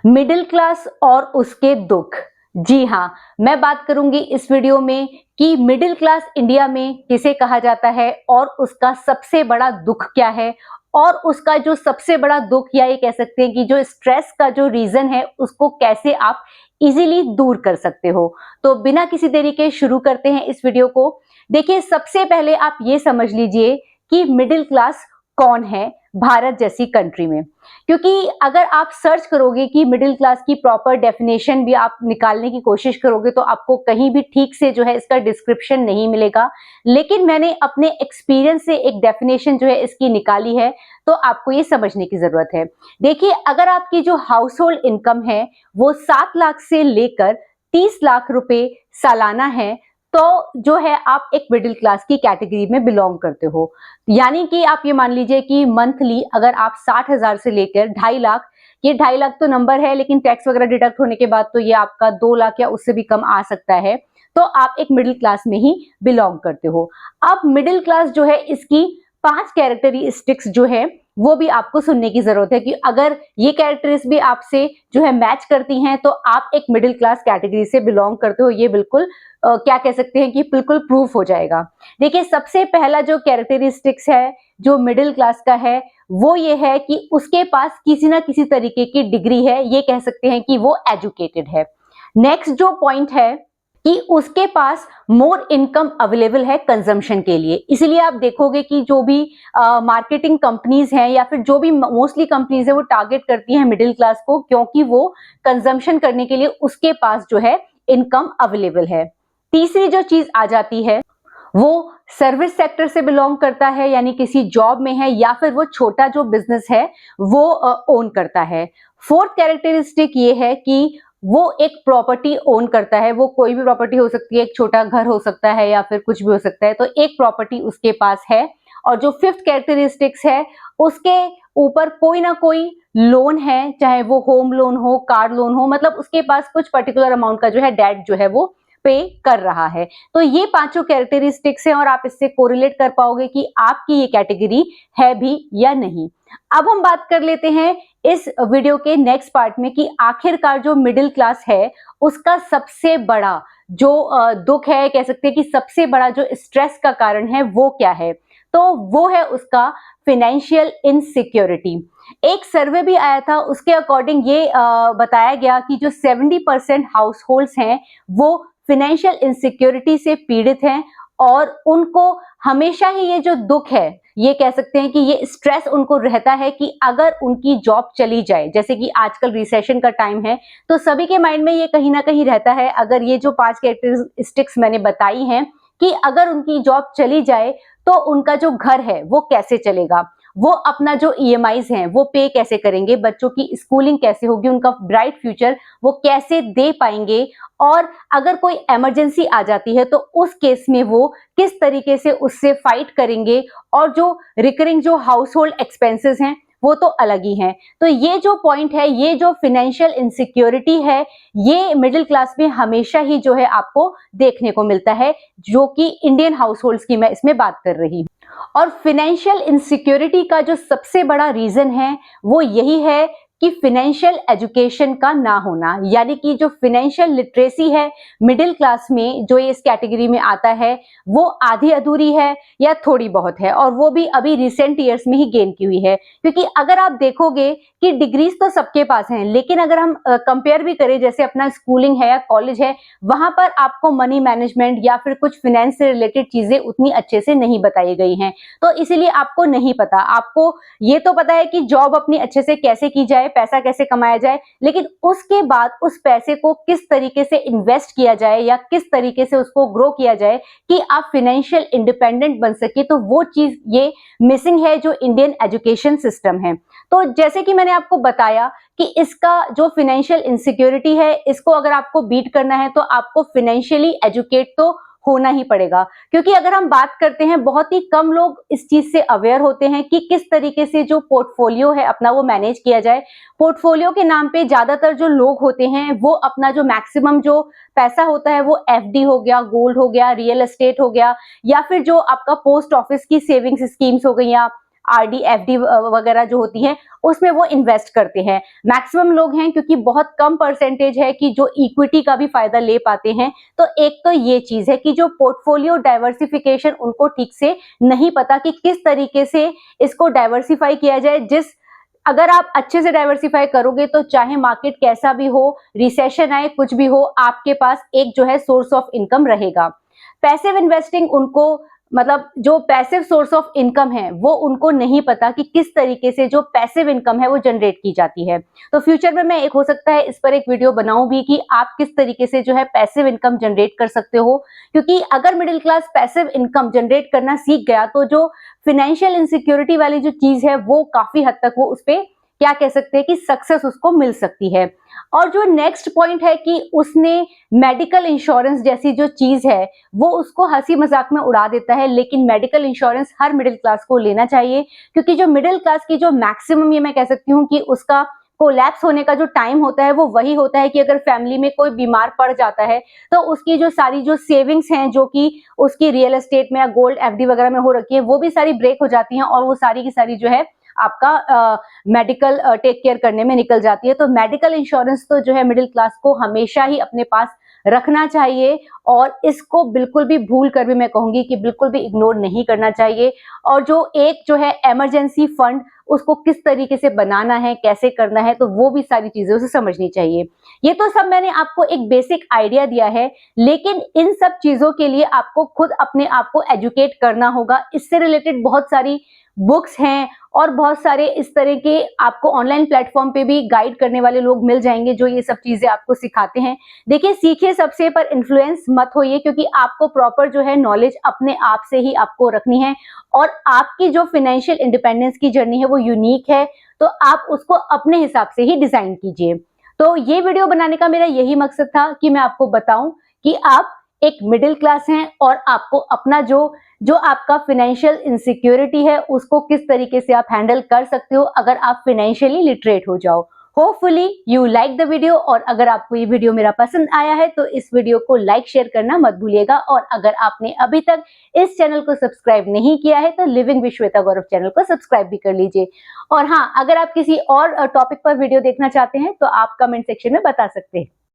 Middle class और उसके दुख। जी हाँ, मैं बात करूंगी इस वीडियो में कि मिडिल क्लास इंडिया में किसे कहा जाता है और उसका सबसे बड़ा दुख क्या है, और उसका जो सबसे बड़ा दुख या ये कह सकते हैं कि जो स्ट्रेस का जो रीजन है उसको कैसे आप इजीली दूर कर सकते हो। तो बिना किसी देरी के शुरू करते हैं इस वीडियो को। देखिए, सबसे पहले आप ये समझ लीजिए कि मिडिल क्लास कौन है भारत जैसी कंट्री में। क्योंकि अगर आप सर्च करोगे कि मिडिल क्लास की प्रॉपर डेफिनेशन भी आप निकालने की कोशिश करोगे तो आपको कहीं भी ठीक से जो है इसका डिस्क्रिप्शन नहीं मिलेगा। लेकिन मैंने अपने एक्सपीरियंस से एक डेफिनेशन जो है इसकी निकाली है, तो आपको ये समझने की जरूरत है। देखिए, अगर आपकी जो हाउस होल्ड इनकम है वो 7 लाख से लेकर 30 लाख रुपए सालाना है, तो जो है आप एक मिडिल क्लास की कैटेगरी में बिलोंग करते हो। यानी कि आप ये मान लीजिए कि मंथली अगर आप 60,000 से लेकर 2.5 लाख, ये 2.5 लाख तो नंबर है, लेकिन टैक्स वगैरह डिडक्ट होने के बाद तो ये आपका 2 लाख या उससे भी कम आ सकता है, तो आप एक मिडिल क्लास में ही बिलोंग करते हो। अब मिडिल क्लास जो है इसकी 5 कैरेक्टरिस्टिक्स जो है वो भी आपको सुनने की जरूरत है कि अगर ये कैरेक्टरिस्टिक्स भी आपसे जो है मैच करती हैं तो आप एक मिडिल क्लास कैटेगरी से बिलोंग करते हो। ये बिल्कुल क्या कह सकते हैं कि बिल्कुल प्रूफ हो जाएगा। देखिए, सबसे पहला जो कैरेक्टरिस्टिक्स है जो मिडिल क्लास का है वो ये है कि उसके पास किसी ना किसी तरीके की डिग्री है, ये कह सकते हैं कि वो एजुकेटेड है। नेक्स्ट जो पॉइंट है कि उसके पास मोर इनकम अवेलेबल है कंजम्पशन के लिए। इसलिए आप देखोगे कि जो भी मार्केटिंग कंपनीज हैं या फिर जो भी मोस्टली कंपनीज है वो टारगेट करती हैं मिडिल क्लास को, क्योंकि वो कंजम्पशन करने के लिए उसके पास जो है इनकम अवेलेबल है। तीसरी जो चीज आ जाती है वो सर्विस सेक्टर से बिलोंग करता है, यानी किसी जॉब में है या फिर वो छोटा जो बिजनेस है वो ओन करता है। फोर्थ कैरेक्टरिस्टिक ये है कि वो एक प्रॉपर्टी ओन करता है। वो कोई भी प्रॉपर्टी हो सकती है, एक छोटा घर हो सकता है या फिर कुछ भी हो सकता है, तो एक प्रॉपर्टी उसके पास है। और जो फिफ्थ कैरेक्टरिस्टिक्स है, उसके ऊपर कोई ना कोई लोन है, चाहे वो होम लोन हो, कार लोन हो, मतलब उसके पास कुछ पर्टिकुलर अमाउंट का जो है डेट जो है वो पे कर रहा है। तो ये पांचों कैरेक्टरिस्टिक्स हैं और आप इससे कोरिलेट कर पाओगे कि आपकी ये कैटेगरी है भी या नहीं। अब हम बात कर लेते हैं इस वीडियो के नेक्स्ट पार्ट में कि आखिरकार जो मिडिल क्लास है उसका सबसे बड़ा जो दुख है, कह सकते हैं कि सबसे बड़ा जो स्ट्रेस का कारण है वो क्या है। तो वो है उसका फिनेंशियल इनसिक्योरिटी। एक सर्वे भी आया था, उसके अकॉर्डिंग ये बताया गया कि जो 70% हाउस होल्ड्स हैं वो फिनेंशियल इनसिक्योरिटी से पीड़ित हैं, और उनको हमेशा ही ये जो दुख है, ये कह सकते हैं कि ये स्ट्रेस उनको रहता है कि अगर उनकी जॉब चली जाए, जैसे कि आजकल रिसेशन का टाइम है, तो सभी के माइंड में ये कहीं ना कहीं रहता है, अगर ये जो 5 कैरेक्टरिस्टिक्स मैंने बताई हैं कि अगर उनकी जॉब चली जाए तो उनका जो घर है वो कैसे चलेगा, वो अपना जो ईएमआईज हैं वो पे कैसे करेंगे, बच्चों की स्कूलिंग कैसे होगी, उनका ब्राइट फ्यूचर वो कैसे दे पाएंगे, और अगर कोई इमरजेंसी आ जाती है तो उस केस में वो किस तरीके से उससे फाइट करेंगे, और जो रिकरिंग जो हाउस होल्ड एक्सपेंसेस हैं वो तो अलग ही हैं। तो ये जो पॉइंट है, ये जो फिनेंशियल इनसिक्योरिटी है, ये मिडिल क्लास में हमेशा ही जो है आपको देखने को मिलता है, जो कि इंडियन हाउस होल्ड्स की मैं इसमें बात कर रही हूँ। और फिनेंशियल इनसिक्योरिटी का जो सबसे बड़ा रीजन है वो यही है कि फिनेंशियल एजुकेशन का ना होना, यानी कि जो फिनेंशियल लिटरेसी है मिडिल क्लास में जो ये इस कैटेगरी में आता है वो आधी अधूरी है या थोड़ी बहुत है, और वो भी अभी रिसेंट ईयर्स में ही गेन की हुई है। क्योंकि अगर आप देखोगे कि डिग्रीज तो सबके पास हैं, लेकिन अगर हम कंपेयर भी करें, जैसे अपना स्कूलिंग है या कॉलेज है, वहां पर आपको मनी मैनेजमेंट या फिर कुछ फिनेंस से रिलेटेड चीजें उतनी अच्छे से नहीं बताई गई हैं, तो इसीलिए आपको नहीं पता। आपको ये तो पता है कि जॉब अपनी अच्छे से कैसे की जाए, पैसा कैसे कमाया जाए, लेकिन उसके बाद उस पैसे को किस तरीके से इन्वेस्ट किया जाए या किस तरीके से उसको ग्रो किया जाए कि आप फाइनेंशियल इंडिपेंडेंट बन सके, तो वो चीज ये मिसिंग है जो इंडियन एजुकेशन सिस्टम है। तो जैसे कि मैंने आपको बताया कि इसका जो फिनेंशियल इनसिक्योरिटी है, इसको अगर आपको बीट करना है तो आपको फिनेंशियली एजुकेट तो होना ही पड़ेगा। क्योंकि अगर हम बात करते हैं, बहुत ही कम लोग इस चीज से अवेयर होते हैं कि किस तरीके से जो पोर्टफोलियो है अपना वो मैनेज किया जाए। पोर्टफोलियो के नाम पे ज्यादातर जो लोग होते हैं वो अपना जो मैक्सिमम जो पैसा होता है वो एफडी हो गया, गोल्ड हो गया, रियल एस्टेट हो गया, या फिर जो आपका पोस्ट ऑफिस की सेविंग्स स्कीम्स हो गई, आरडी एफडी वगैरह जो होती है उसमें वो इन्वेस्ट करते हैं। मैक्सिमम लोग हैं, क्योंकि बहुत कम परसेंटेज है कि जो इक्विटी का भी फायदा ले पाते हैं। तो एक तो ये चीज है कि जो पोर्टफोलियो डाइवर्सिफिकेशन उनको ठीक से नहीं पता कि किस तरीके से इसको डाइवर्सिफाई किया जाए। अगर आप अच्छे से डाइवर्सिफाई करोगे तो चाहे मार्केट कैसा भी हो, रिसेशन आए, कुछ भी हो, आपके पास एक जो है सोर्स ऑफ इनकम रहेगा। पैसिव इन्वेस्टिंग उनको, मतलब जो पैसिव सोर्स ऑफ इनकम है वो उनको नहीं पता कि किस तरीके से जो पैसिव इनकम है वो जनरेट की जाती है। तो फ्यूचर में मैं एक हो सकता है इस पर एक वीडियो बनाऊं भी कि आप किस तरीके से जो है पैसिव इनकम जनरेट कर सकते हो, क्योंकि अगर middle class passive income generate करना सीख गया तो जो फाइनेंशियल इनसिक्योरिटी वाली जो चीज है वो काफी हद तक वो उस पर क्या कह सकते हैं कि सक्सेस उसको मिल सकती है। और जो नेक्स्ट पॉइंट है कि उसने मेडिकल इंश्योरेंस जैसी जो चीज है वो उसको हंसी मजाक में उड़ा देता है, लेकिन मेडिकल इंश्योरेंस हर मिडिल क्लास को लेना चाहिए, क्योंकि जो मिडिल क्लास की जो मैक्सिमम, ये मैं कह सकती हूँ कि उसका कोलैप्स होने का जो टाइम होता है वो वही होता है कि अगर फैमिली में कोई बीमार पड़ जाता है तो उसकी जो सारी जो सेविंग्स हैं जो कि उसकी रियल एस्टेट में या गोल्ड एफडी वगैरह में हो रखी है वो भी सारी ब्रेक हो जाती हैं और वो सारी की सारी जो है आपका मेडिकल टेक केयर करने में निकल जाती है। तो मेडिकल इंश्योरेंस तो जो है मिडिल क्लास को हमेशा ही अपने पास रखना चाहिए और इसको बिल्कुल भी भूल कर भी मैं कहूंगी कि बिल्कुल भी इग्नोर नहीं करना चाहिए। और जो एक जो है इमरजेंसी फंड, उसको किस तरीके से बनाना है, कैसे करना है, तो वो भी सारी चीजें उसे समझनी चाहिए। ये तो सब मैंने आपको एक बेसिक आइडिया दिया है, लेकिन इन सब चीजों के लिए आपको खुद अपने आप को एजुकेट करना होगा। इससे रिलेटेड बहुत सारी बुक्स हैं और बहुत सारे इस तरह के आपको ऑनलाइन प्लेटफॉर्म पे भी गाइड करने वाले लोग मिल जाएंगे जो ये सब चीजें आपको सिखाते हैं। देखिए, सीखिए सबसे, पर इन्फ्लुएंस मत होइए, क्योंकि आपको प्रॉपर जो है नॉलेज अपने आप से ही आपको रखनी है और आपकी जो फाइनेंशियल इंडिपेंडेंस की जर्नी है वो यूनिक है, तो आप उसको अपने हिसाब से ही डिजाइन कीजिए। तो ये वीडियो बनाने का मेरा यही मकसद था कि मैं आपको बताऊं कि आप एक मिडिल क्लास हैं और आपको अपना जो आपका फाइनेंशियल इनसिक्योरिटी है उसको किस तरीके से आप हैंडल कर सकते हो अगर आप फाइनेंशियली लिटरेट हो जाओ। Hopefully you like the video, और अगर आपको ये वीडियो मेरा पसंद आया है तो इस वीडियो को लाइक शेयर करना मत भूलिएगा। और अगर आपने अभी तक इस चैनल को सब्सक्राइब नहीं किया है तो living with Shweta Gaurav channel को सब्सक्राइब भी कर लीजिए। और हाँ, अगर आप किसी और टॉपिक पर वीडियो देखना चाहते हैं तो आप कमेंट सेक्शन में बता सकते हैं।